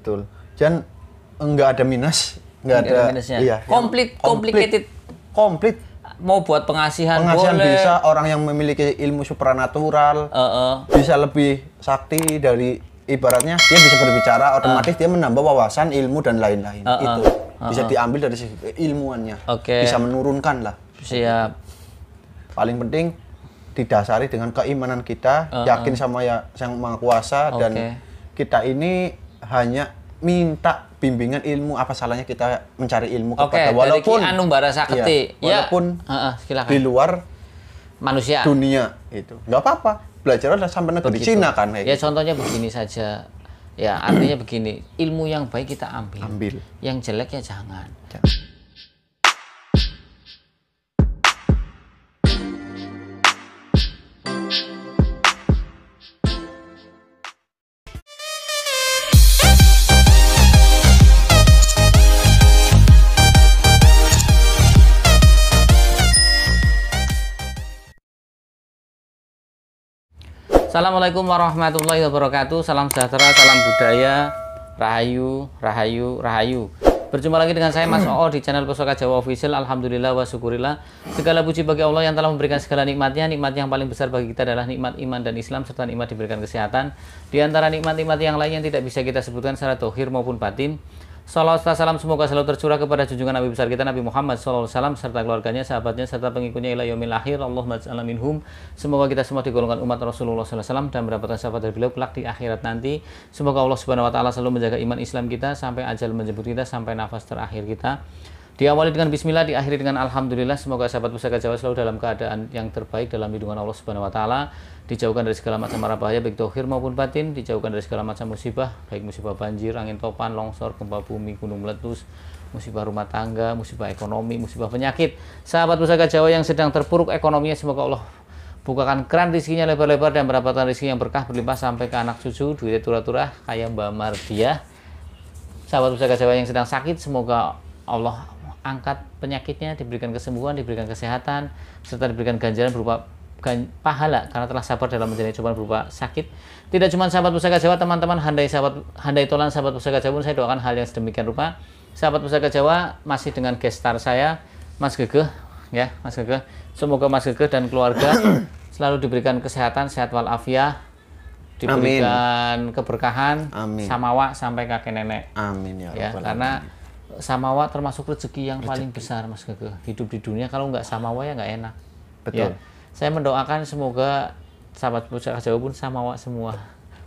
betul. Dan enggak ada minus, enggak ada minusnya. Iya, Complicated. Komplit. Mau buat pengasihan Pengasihan boleh. bisa, orang yang memiliki ilmu supranatural bisa lebih sakti dari, ibaratnya dia bisa berbicara, otomatis dia menambah wawasan, ilmu dan lain-lain. Itu bisa diambil dari sisi ilmuannya. Bisa menurunkan lah. Siap. Paling penting didasari dengan keimanan kita, yakin sama Yang Maha Kuasa, dan kita ini hanya minta bimbingan ilmu. Apa salahnya kita mencari ilmu kepada walaupun Anumbara Sakti, walaupun di luar manusia dunia itu nggak apa-apa, belajarlah sampai negeri Cina kan ya. Contohnya begini saja ya, artinya begini, ilmu yang baik kita ambil. Yang jelek ya jangan. Assalamualaikum warahmatullahi wabarakatuh. Salam sejahtera, salam budaya, rahayu, rahayu, rahayu. Berjumpa lagi dengan saya Mas Oo di channel Pusaka Jawa Official. Alhamdulillah wa syukurillah. Segala puji bagi Allah yang telah memberikan segala nikmatnya. Nikmat yang paling besar bagi kita adalah nikmat iman dan Islam, serta nikmat diberikan kesehatan. Di antara nikmat-nikmat yang lain yang tidak bisa kita sebutkan secara zahir maupun batin. Salawat salam semoga selalu tercurah kepada junjungan Nabi besar kita Nabi Muhammad SAW serta keluarganya, sahabatnya, serta pengikutnya ila yaumil akhir. Allahumma ja'alna minhum. Semoga kita semua digolongkan umat Rasulullah SAW dan mendapatkan syafaat dari beliau kelak di akhirat nanti. Semoga Allah Subhanahu Wa Taala selalu menjaga iman Islam kita sampai ajal menjemput kita, sampai nafas terakhir kita. Diawali dengan bismillah, diakhiri dengan alhamdulillah. Semoga sahabat Pusaka Jawa selalu dalam keadaan yang terbaik dalam lindungan Allah Subhanahu Wa Taala. Dijauhkan dari segala macam mara bahaya baik zahir maupun batin, dijauhkan dari segala macam musibah, baik musibah banjir, angin topan, longsor, gempa bumi, gunung meletus, musibah rumah tangga, musibah ekonomi, musibah penyakit. Sahabat Pusaka Jawa yang sedang terpuruk ekonominya, semoga Allah bukakan keran rezekinya lebar-lebar dan mendapatkan rezeki yang berkah berlimpah sampai ke anak cucu, duitnya turah-turah kayak Mbak Mardiah. Sahabat Pusaka Jawa yang sedang sakit, semoga Allah angkat penyakitnya, diberikan kesembuhan, diberikan kesehatan, serta diberikan ganjaran berupa pahala karena telah sabar dalam menjalani cobaan berupa sakit. Tidak cuma sahabat Pusaka Jawa, teman-teman handai tolan sahabat Pusaka Jawa pun saya doakan hal yang sedemikian rupa. Sahabat Pusaka Jawa masih dengan gestar saya Mas Gegeh ya, Mas Gegeh. Semoga Mas Gegeh dan keluarga selalu diberikan kesehatan, sehat walafiat, diberikan keberkahan, samawa sampai kakek nenek. Amin ya, karena samawa termasuk rezeki yang paling besar Mas Gegeh. Hidup di dunia kalau nggak samawa ya nggak enak. Betul. Ya. Saya mendoakan semoga sahabat Pusaka Jawa pun samawa semua.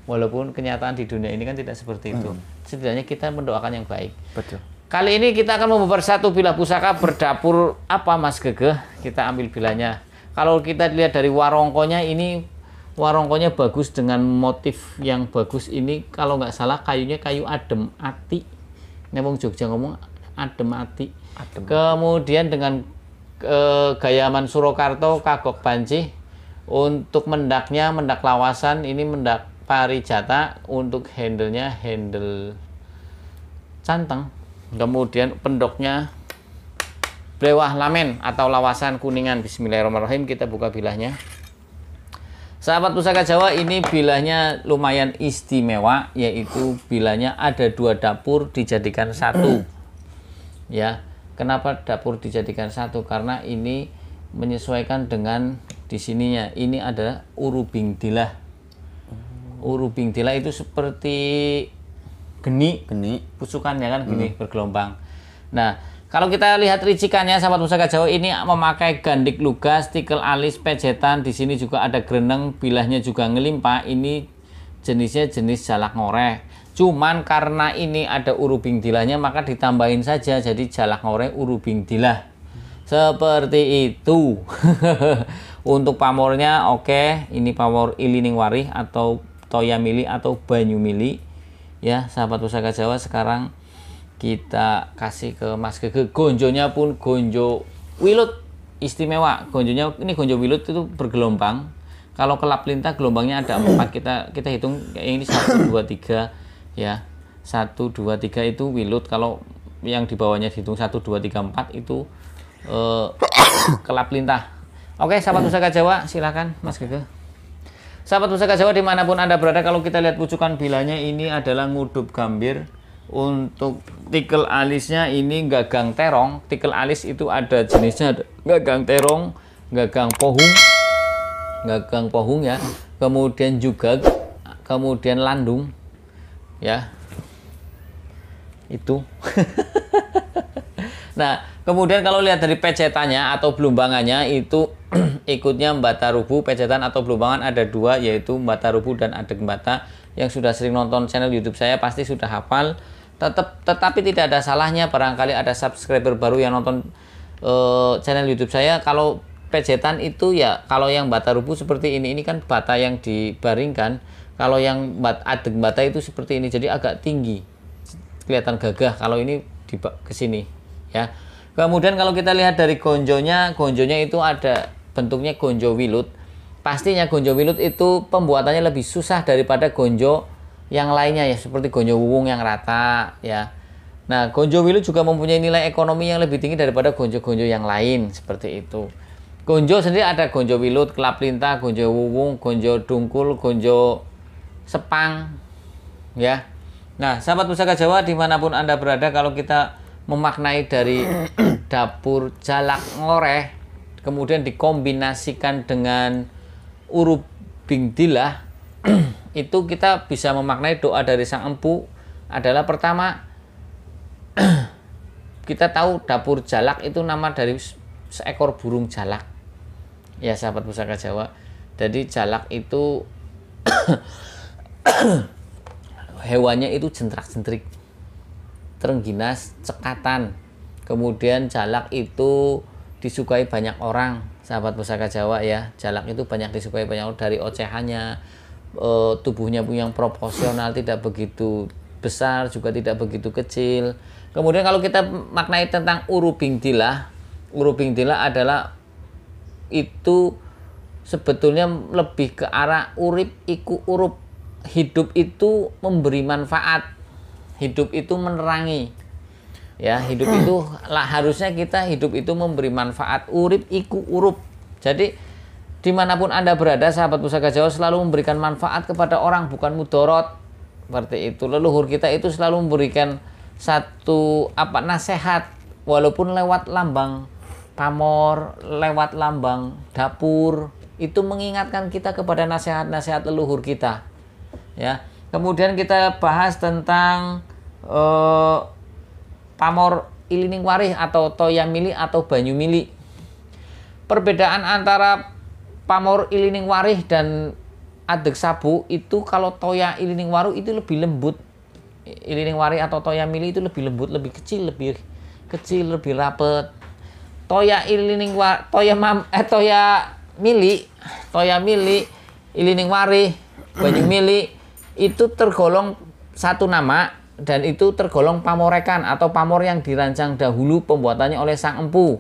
Walaupun kenyataan di dunia ini kan tidak seperti itu. Setidaknya kita mendoakan yang baik. Betul. Kali ini kita akan membuat satu bilah pusaka berdapur apa Mas Gegeh? Kita ambil bilahnya. Kalau kita lihat dari warongkonya, ini warongkonya bagus dengan motif yang bagus. Ini kalau nggak salah kayunya kayu adem ati. Ini wong Jogja ngomong adem ati. Kemudian dengan gayaman Surakarta kagok banci. Untuk mendaknya mendak lawasan, ini mendak parijata. Untuk handle-nya handle canteng. Kemudian pendoknya blewah lamen atau lawasan kuningan. Bismillahirrahmanirrahim, kita buka bilahnya. Sahabat Pusaka Jawa, ini bilahnya lumayan istimewa, yaitu bilahnya ada 2 dapur dijadikan 1 ya. Kenapa dapur dijadikan 1? Karena ini menyesuaikan dengan di sininya. Ini adalah urubing dilah. Urubing dilah itu seperti geni, pusukan ya kan, geni bergelombang. Nah, kalau kita lihat ricikannya sahabat Pusaka Jawa, ini memakai gandik lugas, tikel alis, pejetan. Di sini juga ada greneng, bilahnya juga ngelimpah. Ini jenisnya jenis jalak ngoreh. Cuman karena ini ada urubing dilahnya, maka ditambahin saja jadi jalak ngoreh urubing dilah. Seperti itu. Untuk pamornya oke, ini pamor ilining warih atau toya mili atau banyu mili. Ya, sahabat Pusaka Jawa, sekarang kita kasih ke Mas Gegeh. Gonjonya pun gonjo wilut istimewa. Gonjonya ini gonjo wilut itu bergelombang. Kalau kelap lintah gelombangnya ada 4. Kita hitung ini 1 2 3 ya. 1 2 3 itu wilut. Kalau yang di bawahnya dihitung 1 2 3 4 itu kelap lintah. Oke, sahabat Pusaka Jawa, silakan Mas Gegeh. Sahabat Pusaka Jawa dimanapun Anda berada, kalau kita lihat pucukan bilahnya, ini adalah ngudup gambir Untuk tikel alisnya ini gagang terong. Tikel alis itu ada jenisnya, ada gagang terong, gagang pohung ya. Kemudian juga kemudian landung ya. Itu. Nah, kemudian kalau lihat dari pecetannya atau belumbangannya itu ikutnya Mbata Rubu. Pecetan atau belumbangan ada dua, yaitu Mbata Rubu dan Adeg Mbata. Yang sudah sering nonton channel YouTube saya pasti sudah hafal. Tetapi tidak ada salahnya barangkali ada subscriber baru yang nonton channel YouTube saya. Kalau pecetan itu ya, kalau yang Mbata Rubu seperti ini kan bata yang dibaringkan. Kalau yang Adeg Mbata itu seperti ini, jadi agak tinggi, kelihatan gagah. Kalau ini di ke sini ya. Kemudian kalau kita lihat dari gonjonya itu ada bentuknya gonjo wilut. Pastinya gonjo wilut itu pembuatannya lebih susah daripada gonjo yang lainnya ya, seperti gonjo wuwung yang rata ya. Nah, gonjo wilut juga mempunyai nilai ekonomi yang lebih tinggi daripada gonjo-gonjo yang lain seperti itu. Gonjo sendiri ada gonjo wilut, kelap lintah, gonjo wuwung, gonjo dungkul, gonjo sepang ya. Nah, sahabat Pusaka Jawa dimanapun Anda berada, kalau kita memaknai dari dapur jalak ngoreh kemudian dikombinasikan dengan urub bingdilah itu kita bisa memaknai doa dari sang empu adalah pertama kita tahu dapur jalak itu nama dari seekor burung jalak ya sahabat Pusaka Jawa. Jadi jalak itu hewannya itu jentrak-jentrik, terengginas, cekatan. Kemudian jalak itu disukai banyak orang sahabat Pusaka Jawa ya. Jalak itu banyak disukai banyak orang, dari ocehannya, tubuhnya yang proporsional, tidak begitu besar juga tidak begitu kecil. Kemudian kalau kita maknai tentang urubingdilah adalah itu sebetulnya lebih ke arah urip iku urup. Hidup itu memberi manfaat, hidup itu menerangi ya. Hidup itu harusnya kita hidup itu memberi manfaat. Urip iku urup. Jadi dimanapun Anda berada sahabat Pusaka Jawa selalu memberikan manfaat kepada orang, bukan mudorot seperti itu. Leluhur kita itu selalu memberikan satu nasihat, walaupun lewat lambang pamor, lewat lambang dapur, itu mengingatkan kita kepada nasihat-nasihat leluhur kita ya. Kemudian kita bahas tentang pamor ilining warih atau toya mili atau banyu mili. Perbedaan antara pamor ilining warih dan adeg sabu itu, kalau toya ilining waru itu lebih lembut. Ilining warih atau toya mili itu lebih lembut, lebih kecil, lebih rapet. Toya mili, ilining warih, banyu mili itu tergolong satu nama dan itu tergolong pamorekan atau pamor yang dirancang dahulu pembuatannya oleh sang empu.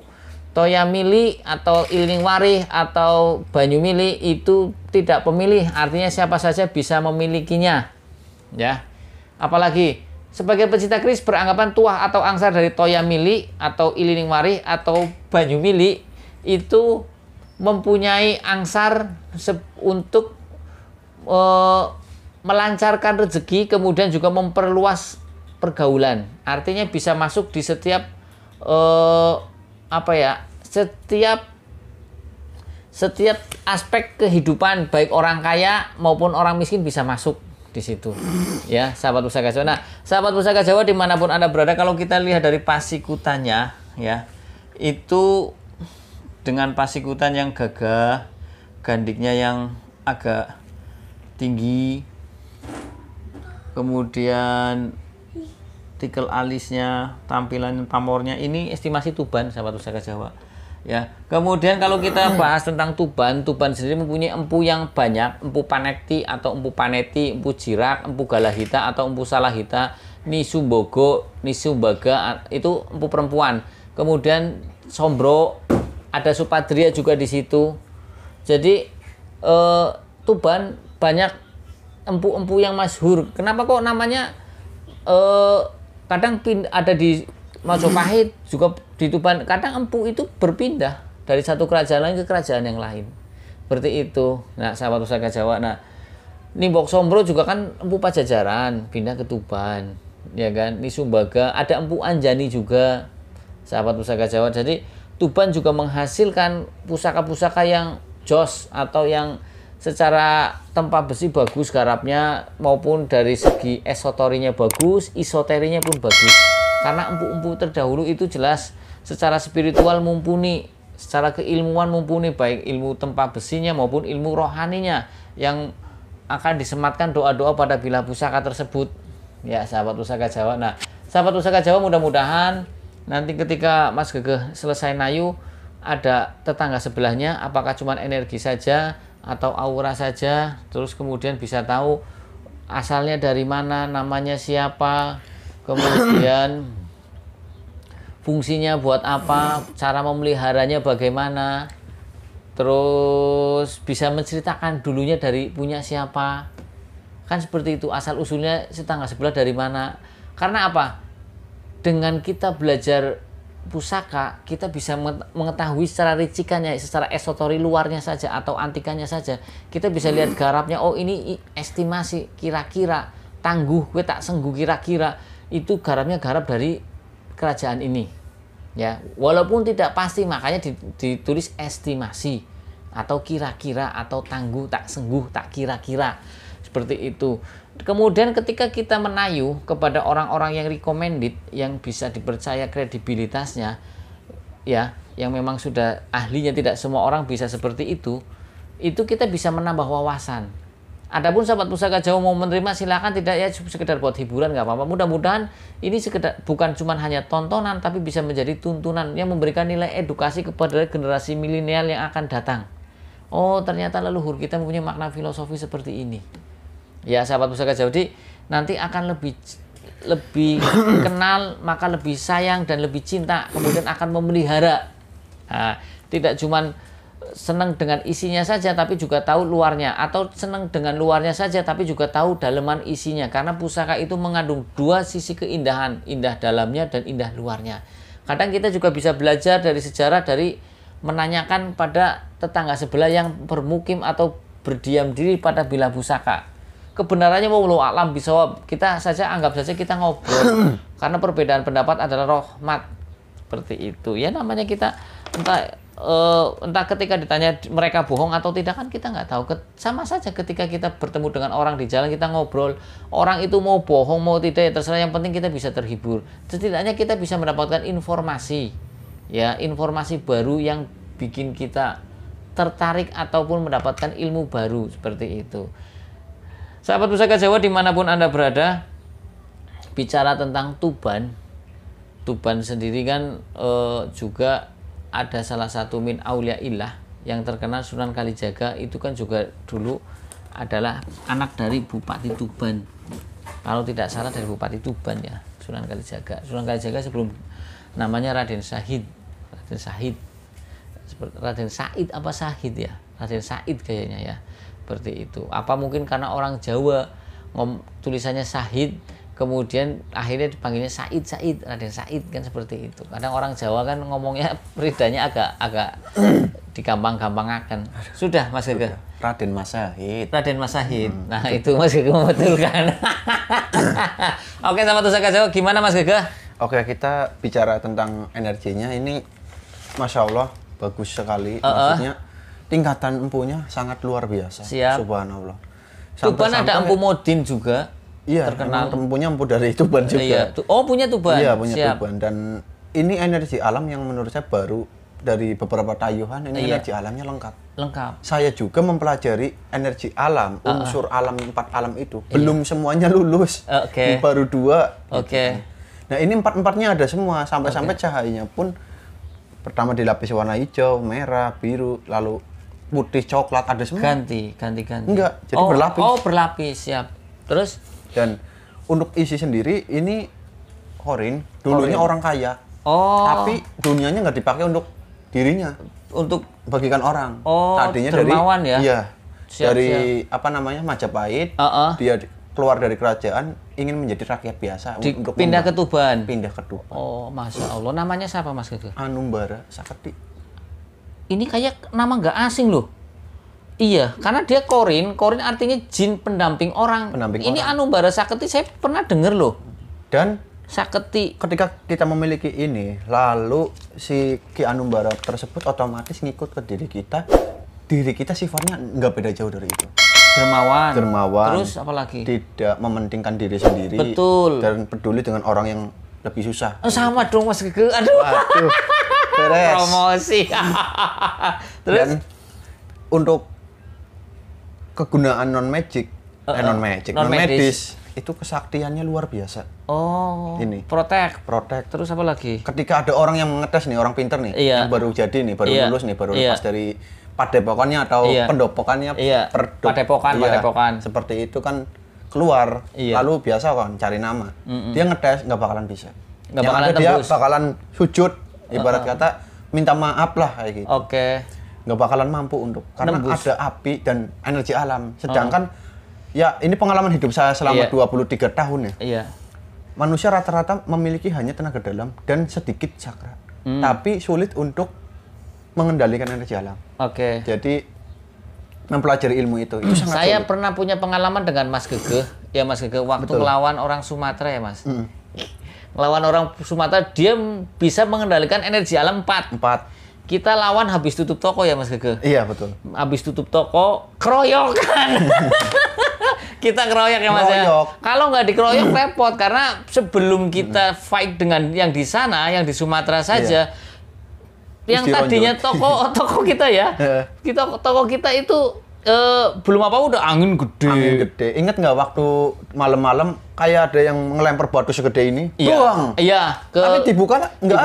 Toya mili atau ilining warih atau banyu mili itu tidak pemilih, artinya siapa saja bisa memilikinya ya. Apalagi sebagai pecinta keris beranggapan tuah atau angsar dari toya mili atau ilining warih atau banyu mili itu mempunyai angsar untuk melancarkan rezeki, kemudian juga memperluas pergaulan. Artinya bisa masuk di setiap setiap aspek kehidupan, baik orang kaya maupun orang miskin bisa masuk di situ ya sahabat Pusaka Jawa. Nah, sahabat Pusaka Jawa dimanapun Anda berada, kalau kita lihat dari pasikutannya ya, itu dengan pasikutan yang gagah, gandiknya yang agak tinggi, kemudian tikel alisnya, tampilan pamornya, ini estimasi Tuban sahabat Pusaka Jawa ya. Kemudian kalau kita bahas tentang Tuban sendiri mempunyai empu yang banyak, empu panekti atau empu paneti, empu jirak, empu galahita atau empu salahita, nisumbogo, nisumbaga itu empu perempuan. Kemudian sombro, ada supadria juga di situ. Jadi Tuban banyak empu-empu yang masyhur. Kenapa kok namanya kadang ada di Majapahit juga di Tuban. Kadang empu itu berpindah dari satu kerajaan lain ke kerajaan yang lain. Seperti itu. Nah, sahabat Pusaka Jawa. Nah, Nimbok Sombro juga kan empu Pajajaran pindah ke Tuban. ya kan? Nisumbaga, ada Empu Anjani juga, sahabat pusaka Jawa. Jadi Tuban juga menghasilkan pusaka-pusaka yang jos atau yang secara tempa besi bagus garapnya maupun dari segi esoterinya bagus, isoterinya pun bagus. Karena empu-empu terdahulu itu jelas secara spiritual mumpuni, secara keilmuan mumpuni, baik ilmu tempa besinya maupun ilmu rohaninya yang akan disematkan doa-doa pada bilah pusaka tersebut. Ya, sahabat pusaka Jawa. Nah, sahabat pusaka Jawa, mudah-mudahan nanti ketika Mas Gegeh selesai nayu, ada tetangga sebelahnya apakah cuma energi saja atau aura saja, terus kemudian bisa tahu asalnya dari mana, namanya siapa, kemudian fungsinya buat apa, cara memeliharanya bagaimana, terus bisa menceritakan dulunya dari punya siapa, kan seperti itu, asal usulnya tetangga sebelah dari mana. Karena apa? Dengan kita belajar pusaka, kita bisa mengetahui secara ricikannya, secara esotori luarnya saja atau antikannya saja. Kita bisa lihat garapnya, oh ini estimasi kira-kira, tangguh, gue tak sengguh kira-kira, itu garapnya garap dari kerajaan ini. Ya, walaupun tidak pasti, makanya ditulis estimasi atau kira-kira atau tangguh, tak sengguh, tak kira-kira. Seperti itu. Kemudian ketika kita menayu kepada orang-orang yang recommended, yang bisa dipercaya kredibilitasnya, ya, yang memang sudah ahlinya, tidak semua orang bisa seperti itu kita bisa menambah wawasan. Adapun sahabat pusaka Jawa mau menerima silakan, tidak ya sekedar buat hiburan nggak apa-apa. Mudah-mudahan ini sekedar bukan cuma hanya tontonan, tapi bisa menjadi tuntunan yang memberikan nilai edukasi kepada generasi milenial yang akan datang. Oh, ternyata leluhur kita mempunyai makna filosofi seperti ini. Ya, sahabat pusaka Jawa, jadi nanti akan lebih kenal, maka lebih sayang dan lebih cinta, kemudian akan memelihara. Nah, tidak cuma senang dengan isinya saja tapi juga tahu luarnya, atau senang dengan luarnya saja tapi juga tahu dalaman isinya, karena pusaka itu mengandung dua sisi keindahan, indah dalamnya dan indah luarnya. Kadang kita juga bisa belajar dari sejarah, dari menanyakan pada tetangga sebelah yang bermukim atau berdiam diri pada bilah pusaka. Kebenarannya wallahu a'lam bishawab, kita saja anggap saja kita ngobrol karena perbedaan pendapat adalah rahmat. Seperti itu ya, namanya kita entah ketika ditanya mereka bohong atau tidak, kan kita nggak tahu. Sama saja ketika kita bertemu dengan orang di jalan, kita ngobrol, orang itu mau bohong mau tidak ya terserah, yang penting kita bisa terhibur. Setidaknya kita bisa mendapatkan informasi, ya, informasi baru yang bikin kita tertarik ataupun mendapatkan ilmu baru. Seperti itu. Sahabat pusaka Jawa dimanapun Anda berada, bicara tentang Tuban. Tuban sendiri kan juga ada salah satu min auliaillah yang terkenal, Sunan Kalijaga. Itu kan juga dulu adalah anak dari Bupati Tuban. Kalau tidak salah dari Bupati Tuban ya, Sunan Kalijaga. Sunan Kalijaga sebelum namanya Raden Sahid. Raden Said apa Sahid ya? Raden Said kayaknya ya. Seperti itu. Apa mungkin karena orang Jawa tulisannya Sahid, kemudian akhirnya dipanggilnya Said, Raden Said, kan seperti itu. Kadang orang Jawa kan ngomongnya ridanya agak digampang-gampangkan. Sudah Mas Gegeh. Raden Mas Sahid. Raden Mas Sahid. Nah, itu Mas Gegeh membetulkan. Oke, sama pusaka Jawa, gimana Mas Gegeh? Oke, kita bicara tentang energinya ini, Masya Allah bagus sekali. Maksudnya tingkatan empunya sangat luar biasa. Siap. Subhanallah. Tuban ada Empu Modin juga. Iya, terkenal. Empunya empu dari Tuban juga. Iya. Oh, punya Tuban. Iya, punya Siap. Tuban. Dan ini energi alam yang menurut saya baru dari beberapa tayuhan, ini energi alamnya lengkap. Saya juga mempelajari energi alam, unsur alam, 4 alam itu. Belum semuanya lulus. Baru 2. Oke. Nah, ini 4-4-nya ada semua, sampai-sampai cahayanya pun pertama dilapisi warna hijau, merah, biru, lalu putih, coklat, ada semua. Ganti. Enggak, jadi berlapis. Oh, berlapis, siap. Terus? Dan untuk isi sendiri, ini Horin, dulunya orang kaya. Oh. Tapi dunianya nggak dipakai untuk dirinya. Untuk bagikan orang. Oh, tadinya dermawan dari, ya? Iya. Siap, dari apa namanya, Majapahit, dia keluar dari kerajaan, ingin menjadi rakyat biasa. Untuk pindah ke Tuban? Pindah ke Tuban. Oh, Masya Allah. Namanya siapa Mas Gegeh? Anumbara Saketi. Ini kayak nama nggak asing loh. Iya, karena dia korin artinya jin pendamping orang. Ini Anumbara Saketi saya pernah dengar loh. Dan sakti. Ketika kita memiliki ini, lalu si Ki Anumbara tersebut otomatis ngikut ke diri kita. Diri kita sifatnya nggak beda jauh dari itu. Dermawan. Terus apa lagi? Tidak mementingkan diri sendiri. Betul. Dan peduli dengan orang yang lebih susah. Sama dong Mas Gege. Aduh. Waduh. Beres. Promosi. Terus Dan untuk kegunaan non medis itu kesaktiannya luar biasa. Oh. Ini. Protek. Terus apa lagi? Ketika ada orang yang mengetes nih, orang pinter nih, yang baru jadi nih, baru lulus nih, baru lepas dari padepokannya atau pendopokannya, padepokan. Seperti itu kan keluar, lalu biasa kan cari nama. Dia ngetes nggak bakalan bisa. Nggak bakalan dia bakalan sujud, ibarat kata minta maaf lah kayak gitu. Oke. Nggak bakalan mampu untuk karena ada api dan energi alam. Sedangkan ya ini pengalaman hidup saya selama 23 tahun ya. Iya. Manusia rata-rata memiliki hanya tenaga dalam dan sedikit cakra. Tapi sulit untuk mengendalikan energi alam. Oke. Jadi mempelajari ilmu itu sangat saya sulit. Pernah punya pengalaman dengan Mas Gege. Ya Mas Gege waktu melawan orang Sumatera ya Mas. Lawan orang Sumatera dia bisa mengendalikan energi alam 4. Kita lawan habis tutup toko ya Mas Gege? Iya betul. Habis tutup toko, keroyokan. Kita keroyok ya Mas ya. Kalau nggak dikeroyok repot karena sebelum kita fight dengan yang di sana, yang di Sumatera saja, yang tadinya toko kita ya, toko kita itu belum apa udah angin gede. Ingat nggak waktu malam-malam kayak ada yang ngelempar batu segede ini? Iya. Tapi dibuka nggak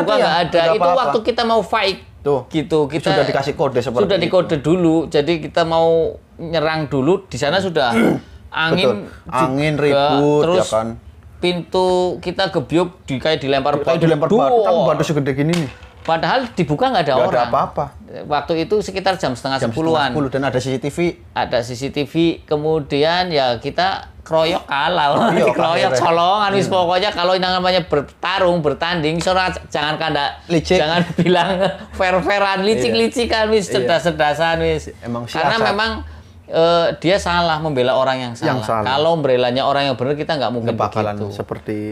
ada. Itu waktu kita mau fight. Tuh, gitu kita sudah dikasih kode seperti sudah dikode dulu, jadi kita mau nyerang dulu di sana sudah angin ribut terus ya kan. Pintu kita gebyuk kayak dilempar batu, tapi batu segede gini nih. Padahal dibuka nggak ada orang. Nggak ada apa-apa. Waktu itu sekitar jam setengah 10-an. Dan ada CCTV. Ada CCTV, kemudian ya kita keroyok kalah. Keroyok colongan wis pokoknya kalau yang namanya bertanding, jangan bilang fair-fairan, licik-licikan wis cerdas-cerdasan wis. Karena memang dia salah membela orang yang salah. Kalau membelanya orang yang benar kita nggak mungkin begitu.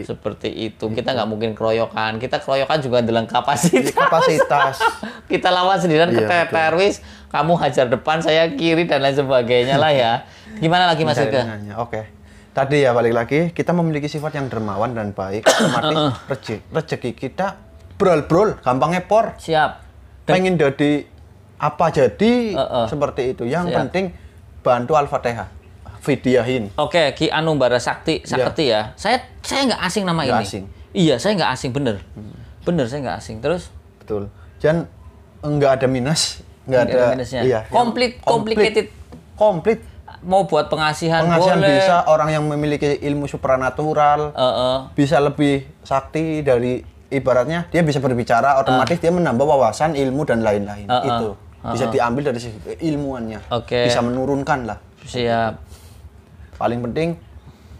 Seperti itu. Kita nggak mungkin keroyokan. Kita keroyokan juga dalam kapasitas. Kita lawan sendirian keteter wis. Kamu hajar depan, saya kiri dan lain sebagainya lah ya. Gimana lagi Mas Gege? Oke. Tadi ya balik lagi kita memiliki sifat yang dermawan dan baik. Otomatis rezeki kita brol, gampang ngepor. Siap. Pengen jadi apa jadi seperti itu. Yang penting bantu Al-Fatihah, Fidiyahin. Oke, Ki Anumbara Sakti ya. Saya nggak asing nama ini. Asing. Iya, saya nggak asing bener. Bener saya nggak asing. Terus? Betul. Dan nggak ada minus, nggak ada minusnya. Iya. Complicated. Komplit. Mau buat pengasihan boleh. Bisa orang yang memiliki ilmu supranatural, bisa lebih sakti dari ibaratnya dia bisa berbicara, otomatis dia menambah wawasan, ilmu dan lain-lain. Itu. Bisa diambil dari ilmuannya, bisa menurunkan lah. Siap. Paling penting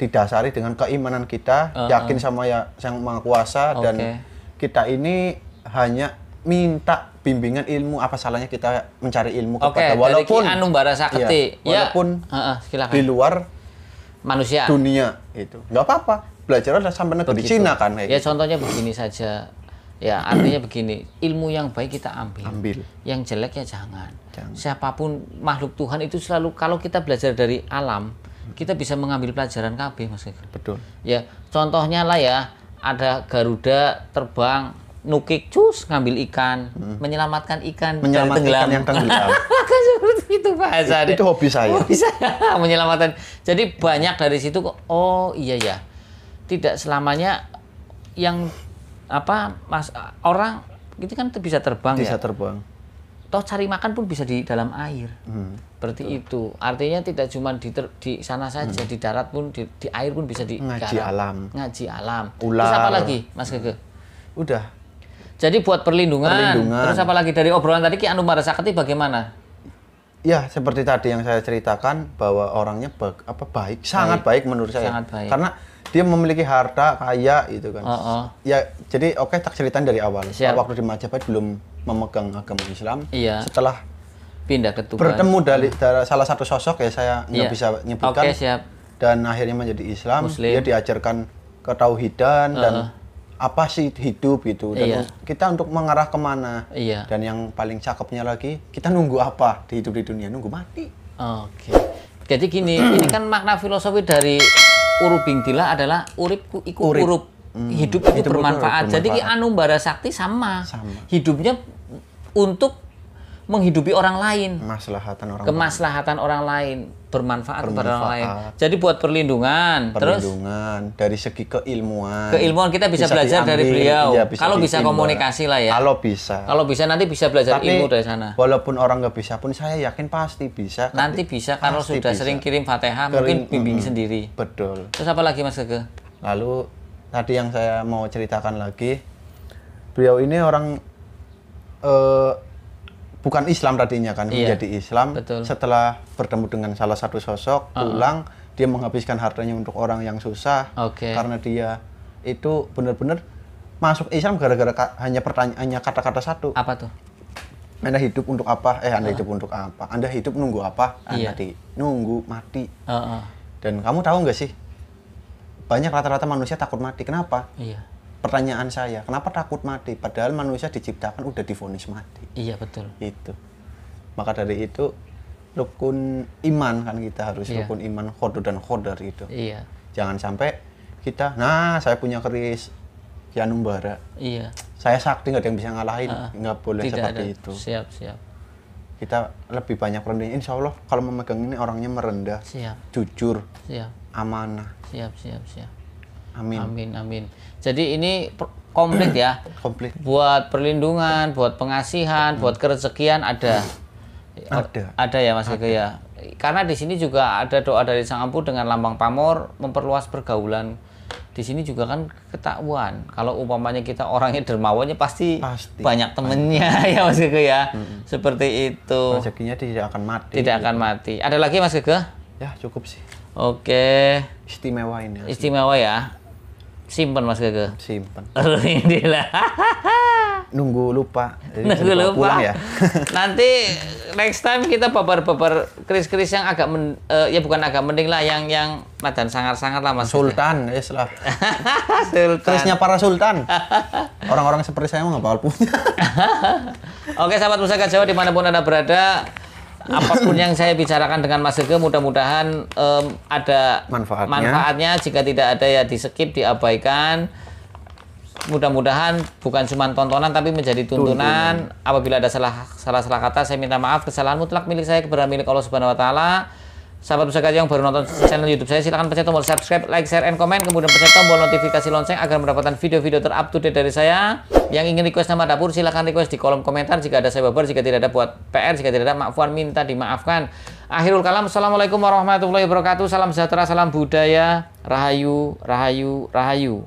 didasari dengan keimanan kita, yakin sama Yang Maha Kuasa dan kita ini hanya minta bimbingan ilmu. Apa salahnya kita mencari ilmu kepada walaupun dari Ki Anumbara Sakti, walaupun di luar manusia dunia itu nggak apa-apa. Belajar sampai negeri Cina kan. Ya contohnya begini saja. Ya, artinya begini, ilmu yang baik kita ambil. Yang jelek ya jangan. Siapapun makhluk Tuhan itu selalu, kalau kita belajar dari alam, kita bisa mengambil pelajaran KB, Mas Gege. Betul. Ya, contohnya lah ya, ada Garuda terbang, nukik, ngambil ikan, menyelamatkan ikan yang tenggelam. Seperti itu bahasa. Itu hobi saya. Menyelamatkan. Jadi banyak dari situ kok, iya ya, tidak selamanya yang orang itu kan bisa terbang. Toh cari makan pun bisa di dalam air. Seperti itu. Artinya tidak cuma di sana saja, di darat pun di air pun bisa ngaji alam. Ular. Terus apa lagi, Mas Gege? Udah. Jadi buat perlindungan. Terus apa lagi dari obrolan tadi Ki Anumbara Sakti bagaimana? Ya, seperti tadi yang saya ceritakan bahwa orangnya baik, sangat baik menurut saya. Sangat baik. Karena dia memiliki harta kaya gitu kan. Ya, jadi tak ceritain dari awal. Waktu di Majapahit belum memegang agama Islam. Iya. Setelah pindah ke Tuban. Bertemu dari salah satu sosok ya saya nggak bisa nyebutkan. Oke, siap. Dan akhirnya menjadi Islam. Muslim. Dia diajarkan ketauhidan dan apa sih hidup gitu, dan Iya. kita untuk mengarah kemana. Iya. Dan yang paling cakepnya lagi, kita nunggu apa di hidup di dunia? Nunggu mati. Oke. Jadi gini, ini kan makna filosofi dari urubing dila adalah urip iku Urip. urup. Hidup itu Hidup bermanfaat. itu Jadi bermanfaat. anu bara sakti sama. Sama. Hidupnya untuk menghidupi orang lain. Kemaslahatan orang Kemaslahatan orang lain, bermanfaat kepada orang lain. Bermanfaat. Jadi buat perlindungan, terus perlindungan, dari segi keilmuan. keilmuan kita bisa belajar dari diambil, beliau. iya, Kalau bisa diimba. komunikasi lah ya. Kalau bisa. Kalau bisa nanti bisa belajar Tapi ilmu dari sana. walaupun orang nggak bisa pun saya yakin pasti bisa. Nanti bisa kalau Pasti sudah bisa. sering kirim Fatihah, mungkin bimbing sendiri. Betul. Terus apa lagi Mas Gege? Lalu tadi yang saya mau ceritakan lagi, beliau ini orang bukan Islam tadinya kan, Iya, menjadi Islam. betul. Setelah bertemu dengan salah satu sosok, pulang dia menghabiskan hartanya untuk orang yang susah. Oke. Karena dia itu benar-benar masuk Islam gara-gara hanya pertanyaannya kata-kata satu. Apa tuh? Anda hidup untuk apa? Anda hidup untuk apa? Anda hidup nunggu apa? Iya. Nunggu mati. Heeh. Dan kamu tahu nggak sih? Banyak rata-rata manusia takut mati. Kenapa? Iya. Pertanyaan saya, kenapa takut mati? Padahal manusia diciptakan udah divonis mati. Iya betul. Itu. Maka dari itu rukun iman kan kita harus Iya. rukun iman khodar dan khodar itu. Iya. Jangan sampai kita, nah saya punya keris Yanumbara, Iya. saya sakti nggak ada yang bisa ngalahin, nggak boleh Tidak seperti ada. itu. Siap, siap. Kita lebih banyak rendahnya. Insya Allah kalau memegang ini orangnya merendah, Siap. jujur, Siap. amanah. Siap, siap, siap. Amin. Amin, amin. Jadi ini komplit ya. Komplit. Buat perlindungan, buat pengasihan, buat kerezekian ada. Ada. Ada ya Mas Gege ya. Karena di sini juga ada doa dari Sang Ampu dengan lambang pamor memperluas pergaulan. Di sini juga kan ketahuan. Kalau umpamanya kita orangnya dermawannya pasti. Banyak temennya ya Mas Gege ya. Seperti itu. Rezekinya tidak akan mati. Tidak akan mati. Ada lagi Mas Gege? Ya cukup sih. Oke. Istimewa ini. Istimewa ya. Simpen Mas Gege. Simpen. Inilah. Nunggu lupa. Jadi Nunggu dibawa lupa. pulang ya. Nanti next time kita babar-babar keris-keris yang agak ya bukan agak mending lah, yang madan sangar-sangar lah Mas. Sultan, yes lah. Sultan. Kerisnya para sultan. Orang-orang seperti saya mah nggak bakal punya. Oke sahabat Pusaka Jawa dimanapun Anda berada, apapun yang saya bicarakan dengan Mas Gege mudah-mudahan ada manfaatnya. Jika tidak ada ya di skip, diabaikan. Mudah-mudahan bukan cuma tontonan tapi menjadi tuntunan. Apabila ada salah kata saya minta maaf. Kesalahan mutlak milik saya, kebenaran milik Allah Subhanahu wa taala. Sahabat Pusaka yang baru nonton channel YouTube saya, silahkan pencet tombol subscribe, like, share, and comment. Kemudian pencet tombol notifikasi lonceng agar mendapatkan video-video ter-up to date dari saya. Yang ingin request nama dapur, silahkan request di kolom komentar. Jika ada saya babar, jika tidak ada buat PR, jika tidak ada maafwan minta dimaafkan. Akhirul kalam, assalamualaikum warahmatullahi wabarakatuh. Salam sejahtera, salam budaya, rahayu, rahayu, rahayu.